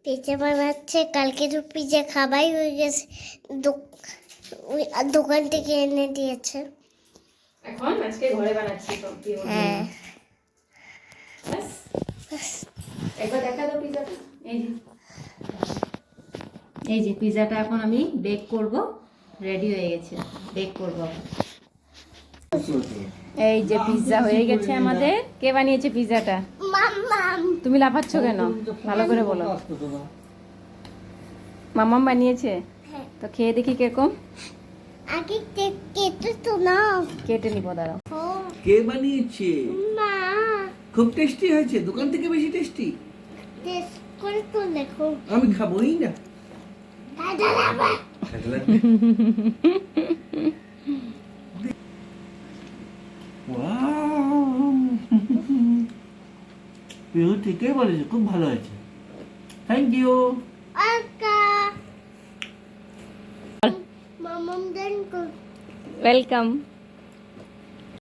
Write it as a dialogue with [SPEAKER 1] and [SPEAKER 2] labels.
[SPEAKER 1] Pizza বানাচ্ছে। কালকে তো পিৎজা খাবাই হয়ে গেছে, দোকান থেকে এনে দিয়েছে।
[SPEAKER 2] এখন আজকে ঘরে বানাচ্ছি
[SPEAKER 1] হ্যাঁ,
[SPEAKER 2] একবার দেখা দাও পিৎজাটা। এই যে পিৎজাটা এখন আমি বেক করব, রেডি হয়ে গেছে, বেক করব। এই যে পিৎজা হয়ে গেছে আমাদের। কে বানিয়েছে পিৎজাটা?
[SPEAKER 1] মাম্মাম।
[SPEAKER 2] তুমি লাফাচ্ছ কেন? ভালো করে বলো। মাম্মাম বানিয়েছে?
[SPEAKER 1] হ্যাঁ।
[SPEAKER 2] তো খেয়ে দেখি কিরকম।
[SPEAKER 1] আগে কেটে তো নাও।
[SPEAKER 2] কেটে নিবো, দাঁড়াও।
[SPEAKER 1] ও
[SPEAKER 3] কে বানিয়েছে?
[SPEAKER 1] মা,
[SPEAKER 3] খুব টেস্টি হয়েছে, দোকান থেকে বেশি টেস্টি।
[SPEAKER 1] টেস্ট করে তো দেখো।
[SPEAKER 3] আমি খাবোই না।
[SPEAKER 1] দাদা বাবা,
[SPEAKER 3] পিউ ঠিকই বলেছে, খুব ভালো হয়েছে। Thank you.
[SPEAKER 1] আকা মামাম দেন কর।
[SPEAKER 2] ওয়েলকাম।